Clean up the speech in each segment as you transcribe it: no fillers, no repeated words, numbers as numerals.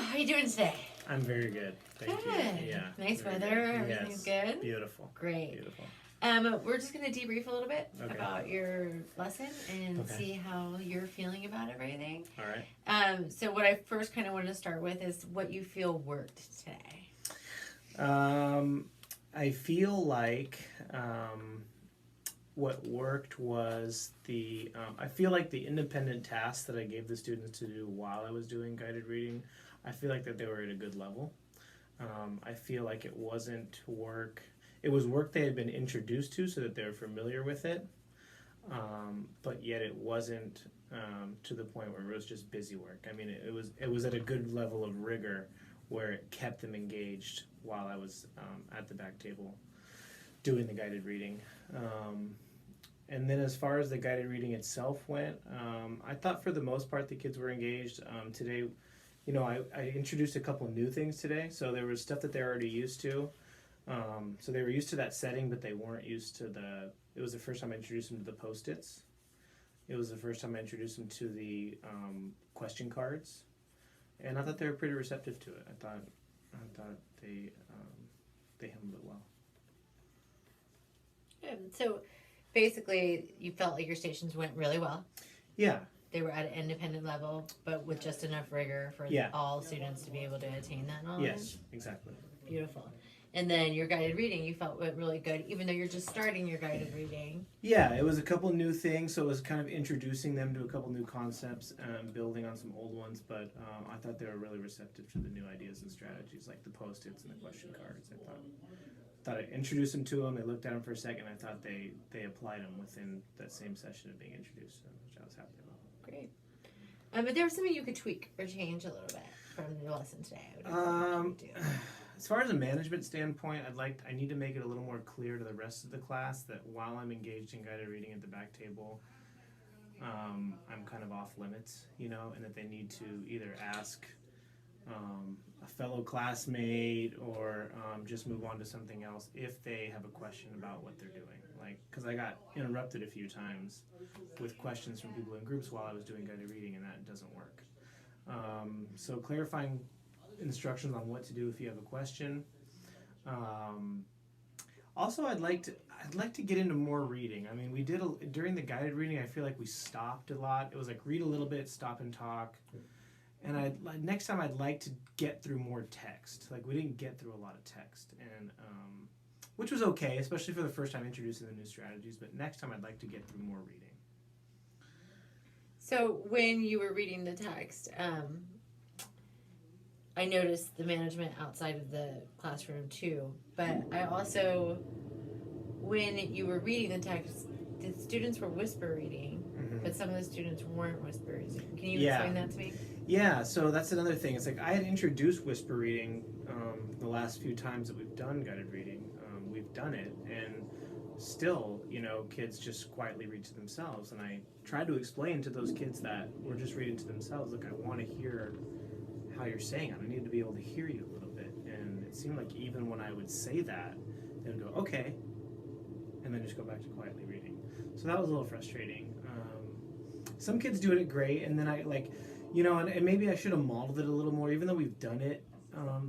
how you doing today? I'm very good. Thank Good. you. Yeah. Nice very weather. good. Everything's Yes. good. Beautiful. Great. Beautiful. We're just gonna debrief a little bit Okay. about your lesson and Okay. see how you're feeling about everything. All right. So what I first kind of wanted to start with is what you feel worked today. I feel like what worked was I feel like the independent tasks that I gave the students to do while I was doing guided reading, I feel like that they were at a good level. I feel like it wasn't work. It was work they had been introduced to so that they were familiar with it, but yet it wasn't to the point where it was just busy work. I mean, it was at a good level of rigor where it kept them engaged while I was at the back table doing the guided reading. And then as far as the guided reading itself went, I thought for the most part the kids were engaged. Today, you know, I introduced a couple new things today. So there was stuff that they're already used to. So they were used to that setting, but they weren't used to it was the first time I introduced them to the Post-its. It was the first time I introduced them to the question cards. And I thought they were pretty receptive to it. I thought they handled it well. Good. So basically, you felt like your stations went really well. Yeah. They were at an independent level, but with just enough rigor for all students to be able to attain that knowledge. Yes, exactly. Beautiful. And then your guided reading, you felt went really good, even though you're just starting your guided reading. Yeah, it was a couple new things, so it was kind of introducing them to a couple new concepts, building on some old ones, but I thought they were really receptive to the new ideas and strategies, like the Post-its and the question cards. I thought I introduced them to them, they looked at them for a second, I thought they applied them within that same session of being introduced to them, which I was happy about. Great. But there was something you could tweak or change a little bit from your lesson today. As far as a management standpoint, I need to make it a little more clear to the rest of the class that while I'm engaged in guided reading at the back table, I'm kind of off limits, you know, and that they need to either ask a fellow classmate or just move on to something else if they have a question about what they're doing. Like, because I got interrupted a few times with questions from people in groups while I was doing guided reading, and that doesn't work. So clarifying instructions on what to do if you have a question. Also, I'd like to get into more reading. I mean, we did during the guided reading. I feel like we stopped a lot. It was like read a little bit, stop and talk. And next time I'd like to get through more text. Like we didn't get through a lot of text, and which was okay, especially for the first time introducing the new strategies. But next time I'd like to get through more reading. So when you were reading the text, I noticed the management outside of the classroom too. But I also, when you were reading the text, the students were whisper reading, but some of the students weren't whisper reading. Can you explain that to me? Yeah, so that's another thing. It's like I had introduced whisper reading the last few times that we've done guided reading. We've done it, and still, you know, kids just quietly read to themselves. And I tried to explain to those kids that were just reading to themselves, look, I want to hear how you're saying it. I need to be able to hear you a little bit. And it seemed like even when I would say that, they would go, okay, and then just go back to quietly reading. So that was a little frustrating. Some kids do it great, and then I you know, and maybe I should have modeled it a little more, even though we've done it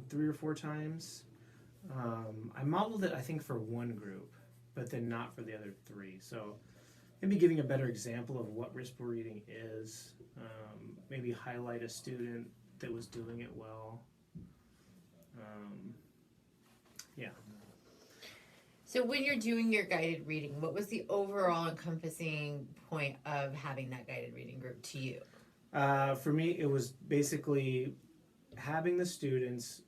3 or 4 times. I modeled it, I think, for one group, but then not for the other 3. So maybe giving a better example of what whisper reading is, maybe highlight a student that was doing it well. Yeah. So when you're doing your guided reading, what was the overall encompassing point of having that guided reading group to you? For me, it was basically having the students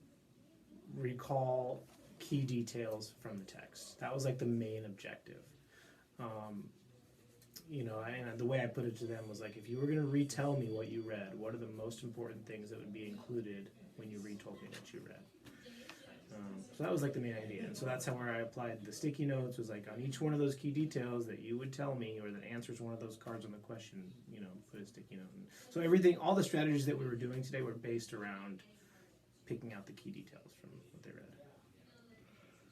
recall key details from the text. That was like the main objective. You know, and the way I put it to them was like, if you were going to retell me what you read, what are the most important things that would be included when you retold me what you read? So that was like the main idea. And so that's how where I applied the sticky notes was like on each one of those key details that you would tell me or that answers one of those cards on the question, you know, put a sticky note. And so everything, all the strategies that we were doing today were based around picking out the key details from what they read.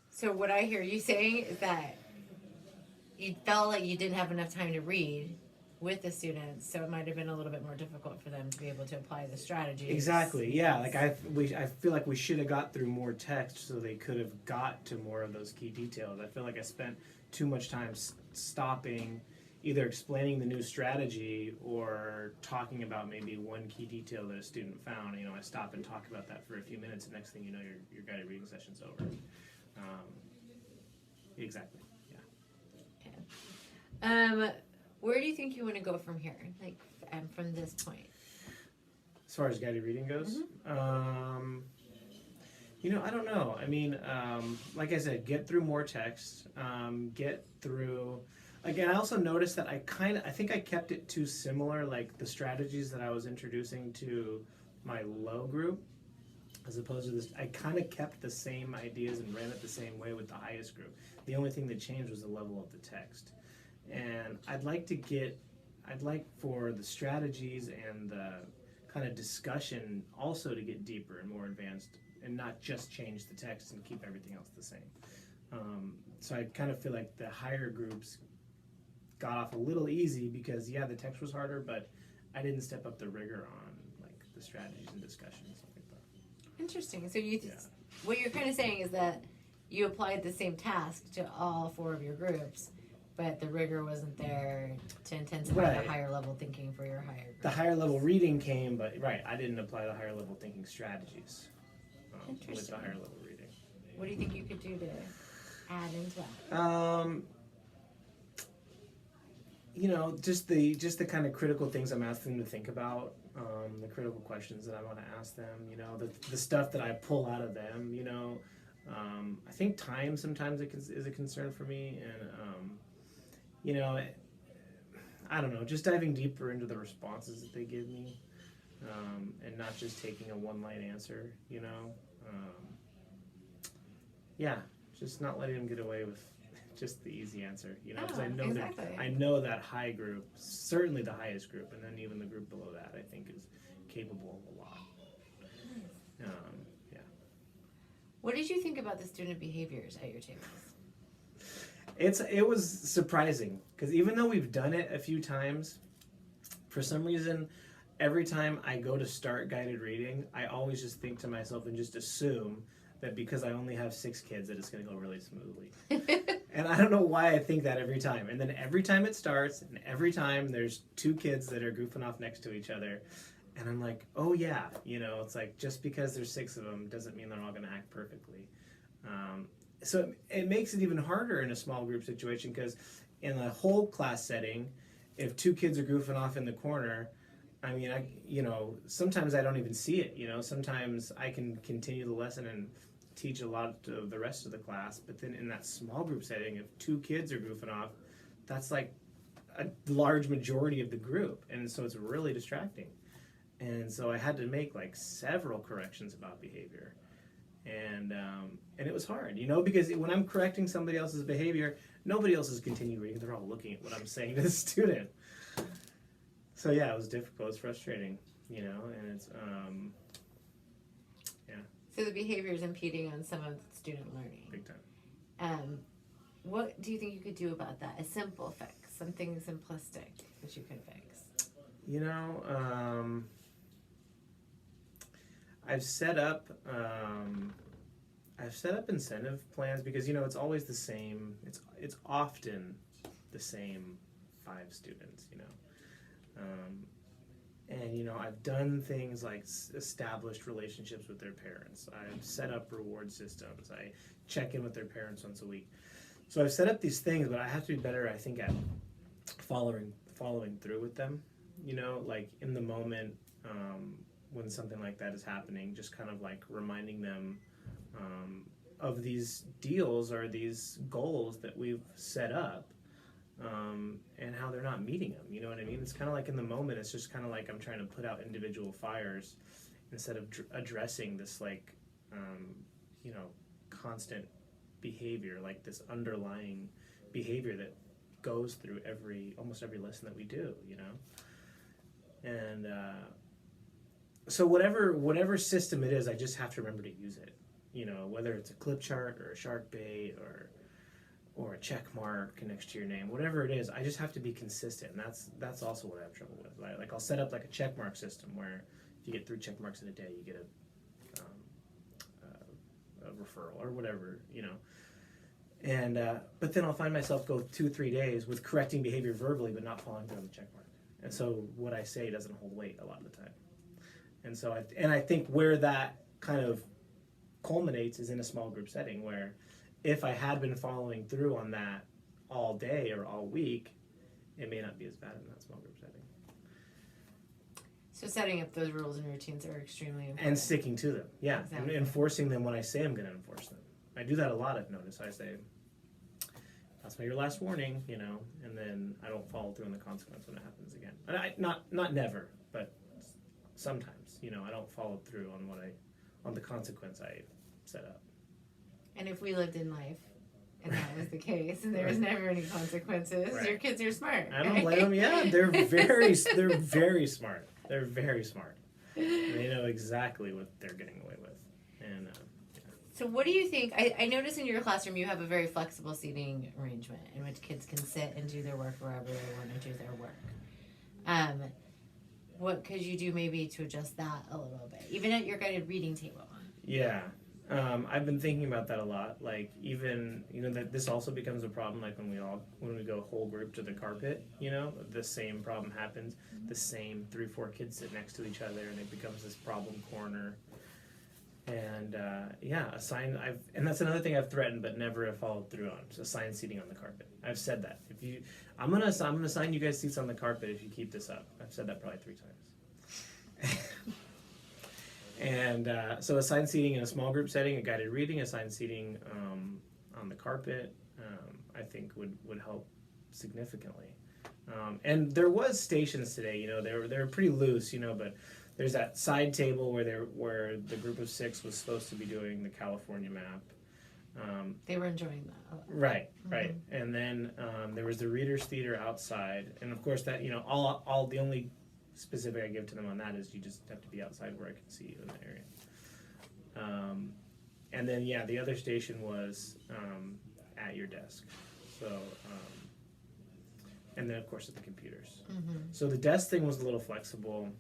So what I hear you saying is that you felt like you didn't have enough time to read, with the students, so it might have been a little bit more difficult for them to be able to apply the strategies. Exactly. Yeah. Like I feel like we should have got through more text so they could have got to more of those key details. I feel like I spent too much time stopping, either explaining the new strategy or talking about maybe one key detail that a student found. You know, I stop and talk about that for a few minutes, and next thing you know, your guided reading session's over. Exactly. Yeah. Okay. Where do you think you want to go from here? Like, from this point? As far as guided reading goes, you know, I don't know. I mean, like I said, get through more text. Get through. Again, I also noticed that I think I kept it too similar, like the strategies that I was introducing to my low group, as opposed to this. I kind of kept the same ideas and ran it the same way with the highest group. The only thing that changed was the level of the text. And I'd like for the strategies and the kind of discussion also to get deeper and more advanced, and not just change the text and keep everything else the same. So I kind of feel like the higher groups got off a little easy because, yeah, the text was harder, but I didn't step up the rigor on like the strategies and discussion and stuff like that. Interesting. So what you're kind of saying is that you applied the same task to all 4 of your groups, but the rigor wasn't there to intensify the higher level thinking for your higher group. The higher level reading came, but I didn't apply the higher level thinking strategies with the higher level reading. What do you think you could do to add into that? You know, just the kind of critical things I'm asking them to think about, the critical questions that I want to ask them. You know, the stuff that I pull out of them. You know, I think time sometimes is a concern for me, and you know, I don't know, just diving deeper into the responses that they give me, and not just taking a one-line answer, you know. Yeah, just not letting them get away with just the easy answer, you know, because I know that high group, certainly the highest group, and then even the group below that, I think is capable of a lot. Yeah. What did you think about the student behaviors at your tables? It was surprising because even though we've done it a few times, for some reason, every time I go to start guided reading, I always just think to myself and just assume that because I only have 6 kids that it's going to go really smoothly. And I don't know why I think that every time. And then every time it starts, and every time there's 2 kids that are goofing off next to each other, and I'm like, oh yeah, you know, it's like just because there's 6 of them doesn't mean they're all going to act perfectly. So it makes it even harder in a small group situation because in a whole class setting, if 2 kids are goofing off in the corner, I mean, sometimes I don't even see it, you know. Sometimes I can continue the lesson and teach a lot of the rest of the class, but then in that small group setting, if 2 kids are goofing off, that's like a large majority of the group, and so it's really distracting. And so I had to make like several corrections about behavior. And it was hard, you know, because when I'm correcting somebody else's behavior, nobody else is continuing reading. They're all looking at what I'm saying to the student. So yeah, it was difficult. It was frustrating, you know, and it's yeah. So the behavior is impeding on some of the student learning. Big time. What do you think you could do about that? A simple fix, something simplistic that you could fix. You know, I've set up incentive plans because, you know, it's always the same. It's often the same 5 students, you know. And, you know, I've done things like established relationships with their parents. I've set up reward systems. I check in with their parents once a week. So I've set up these things, but I have to be better, I think, at following through with them. You know, like in the moment when something like that is happening, just kind of like reminding them of these deals or these goals that we've set up. And how they're not meeting them, you know what I mean? It's kind of like in the moment, it's just kind of like I'm trying to put out individual fires instead of addressing this like, you know, constant behavior, like this underlying behavior that goes through almost every lesson that we do, you know? And so whatever system it is, I just have to remember to use it, you know, whether it's a clip chart or a shark bait or a check mark next to your name, whatever it is. I just have to be consistent, and that's also what I have trouble with. Like I'll set up like a check mark system where if you get 3 check marks in a day, you get a referral or whatever, you know. And but then I'll find myself go 2-3 days with correcting behavior verbally, but not following through on the check mark. And so what I say doesn't hold weight a lot of the time. And so I think where that kind of culminates is in a small group setting where if I had been following through on that all day or all week, it may not be as bad in that small group setting. So setting up those rules and routines are extremely important. And sticking to them, yeah. Exactly. And enforcing them when I say I'm going to enforce them. I do that a lot, I've noticed. I say, that's your last warning, you know, and then I don't follow through on the consequence when it happens again. And not never, but sometimes, you know, I don't follow through on the consequence I set up. And if we lived in life, and that was the case, and there was never any consequences, your kids are smart. I don't blame them. Yeah, they're very smart. They're very smart. They know exactly what they're getting away with. And so what do you think, I notice in your classroom you have a very flexible seating arrangement in which kids can sit and do their work wherever they want to do their work. What could you do maybe to adjust that a little bit, even at your guided reading table? Yeah. I've been thinking about that a lot. Like even, you know, that this also becomes a problem. Like when we go whole group to the carpet, you know, the same problem happens. The same 3-4 kids sit next to each other, and it becomes this problem corner. And and that's another thing I've threatened but never have followed through on. So assign seating on the carpet. I've said that. I'm gonna assign you guys seats on the carpet if you keep this up. I've said that probably 3 times. And so assigned seating in a small group setting, a guided reading, assigned seating on the carpet, I think would help significantly. And there was stations today, you know, they were pretty loose, you know, but there's that side table where the group of 6 was supposed to be doing the California map. They were enjoying that a lot. Right. And then there was the Reader's Theater outside, and of course that, you know, all the only specific I give to them on that is you just have to be outside where I can see you in the area. And then the other station was at your desk. So and then of course at the computers. Mm-hmm. So the desk thing was a little flexible.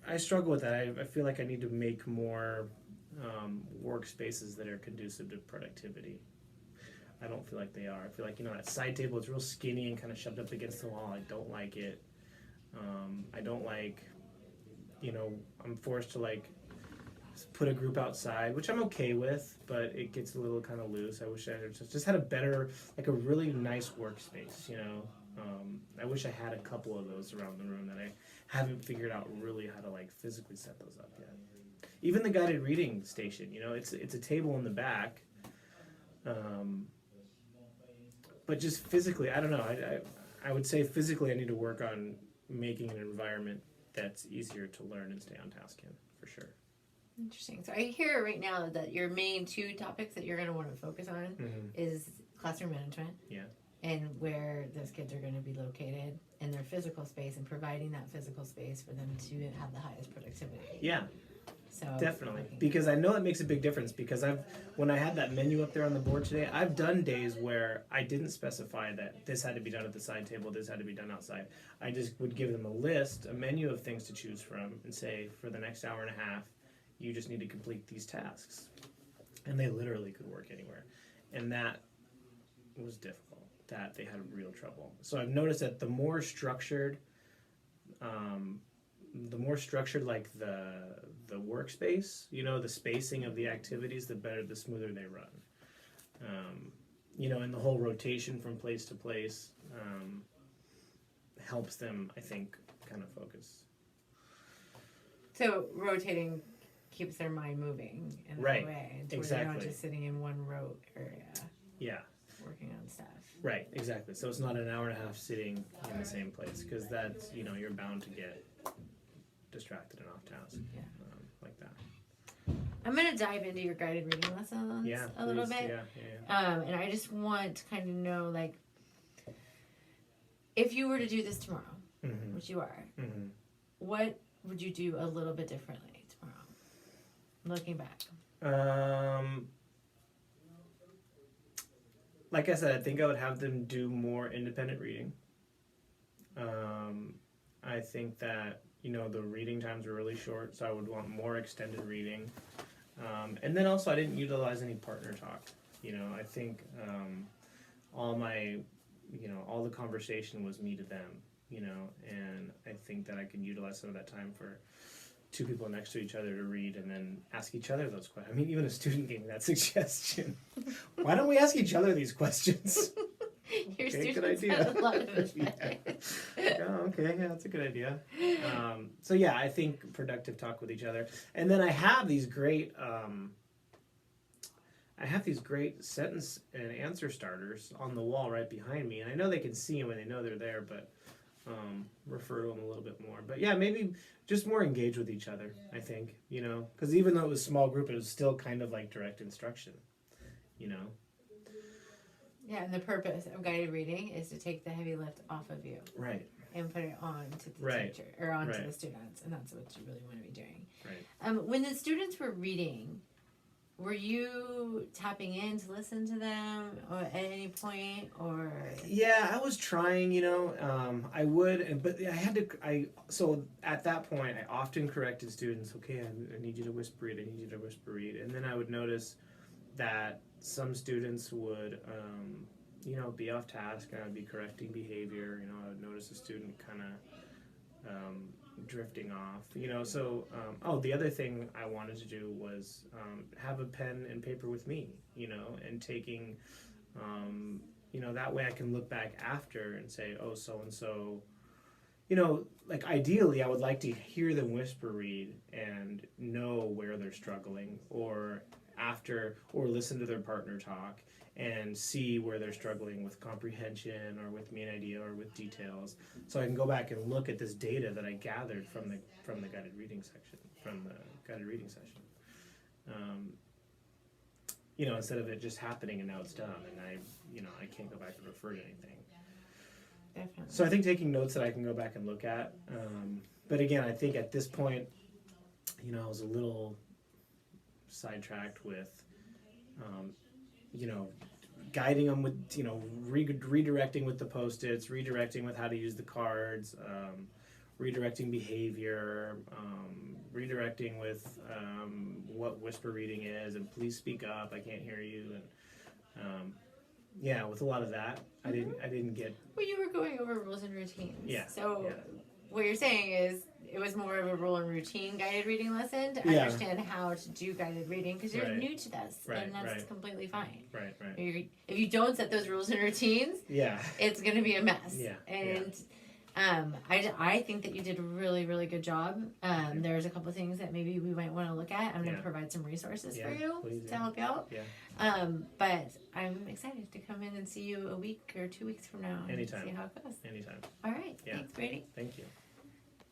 I struggle with that. I feel like I need to make more workspaces that are conducive to productivity. I don't feel like they are. I feel like, you know, that side table is real skinny and kind of shoved up against the wall. I don't like it. I don't like, you know, I'm forced to like put a group outside, which I'm okay with, but it gets a little kind of loose. I wish I just had a better, like a really nice workspace, you know. I wish I had a couple of those around the room that I haven't figured out really how to like physically set those up yet. Even the guided reading station, you know, it's a table in the back. But just physically, I don't know. I would say physically I need to work on making an environment that's easier to learn and stay on task in, for sure. Interesting. So I hear right now that your main 2 topics that you're going to want to focus on is classroom management. Yeah. And where those kids are going to be located in their physical space and providing that physical space for them to have the highest productivity. Yeah. So definitely, because I know it makes a big difference, because when I had that menu up there on the board today, I've done days where I didn't specify that this had to be done at the side table, this had to be done outside. I just would give them a menu of things to choose from, and say, for the next hour and a half, you just need to complete these tasks. And they literally could work anywhere. And that was difficult, that they had real trouble. So I've noticed that the more structured like the workspace, you know, the spacing of the activities, the smoother they run. You know, and the whole rotation from place to place helps them, I think, kind of focus. So rotating keeps their mind moving in that way. Exactly. They're not just sitting in one row area. Yeah. Working on stuff. Right, exactly. So it's not an hour and a half sitting in the same place, because that's, you know, you're bound to get distracted and off task. Yeah. Like that. I'm going to dive into your guided reading lessons a little bit. Yeah. And I just want to kind of know, like, if you were to do this tomorrow, which you are, what would you do a little bit differently tomorrow, looking back? like I said, I think I would have them do more independent reading. I think that, the reading times are really short, so I would want more extended reading. And then also, I didn't utilize any partner talk. I think all my, all the conversation was me to them, and I think that I can utilize some of that time for two people next to each other to read and then ask each other those questions. I mean, even a student gave me that suggestion. Why don't we ask each other these questions? Your Okay, good students idea. have a lot of advice. Okay, yeah, that's a good idea. So yeah, I think productive talk with each other, and then I have these great sentence and answer starters on the wall right behind me, and I know they can see them and they know they're there, but refer to them a little bit more. But yeah, maybe just more engage with each other. I think because even though it was a small group, it was still kind of like direct instruction. Yeah, and the purpose of guided reading is to take the heavy lift off of you. Right. And put it on to the Right. teacher or on Right. to the students, and that's what you really want to be doing. Right. When the students were reading, were you tapping in to listen to them or at any point, or? Yeah, I was trying, I would, but so at that point, I often corrected students, okay, I need you to whisper read, I need you to whisper read. And then I would notice that some students would, be off task, and I would be correcting behavior, I would notice a student kind of drifting off, so, the other thing I wanted to do was have a pen and paper with me, and taking, that way I can look back after and say, oh, so-and-so, like ideally I would like to hear them whisper read and know where they're struggling, or listen to their partner talk and see where they're struggling with comprehension or with main idea or with details, so I can go back and look at this data that I gathered from the guided reading session. Instead of it just happening and now it's done and I can't go back and refer to anything. Definitely. So I think taking notes that I can go back and look at, but again, I think at this point, I was a little sidetracked with guiding them with redirecting with the Post-its, redirecting with how to use the cards, redirecting behavior, redirecting with what whisper reading is, and please speak up, I can't hear you, and with a lot of that, I didn't get. Well, you were going over rules and routines. Yeah. So yeah. what you're saying is it was more of a rule and routine guided reading lesson to Yeah. understand how to do guided reading, because you're Right. new to this, Right, and that's right. completely fine. Right. If you don't set those rules and routines, Yeah. it's going to be a mess. Yeah, And I think that you did a really, really good job. There's a couple of things that maybe we might want to look at. I'm going to Yeah. provide some resources Yeah, for you please, to yeah. help you out. Yeah. But I'm excited to come in and see you a week or 2 weeks from now and Anytime. see how it goes. Anytime. All right. Yeah. Thanks, Brady. Thank you.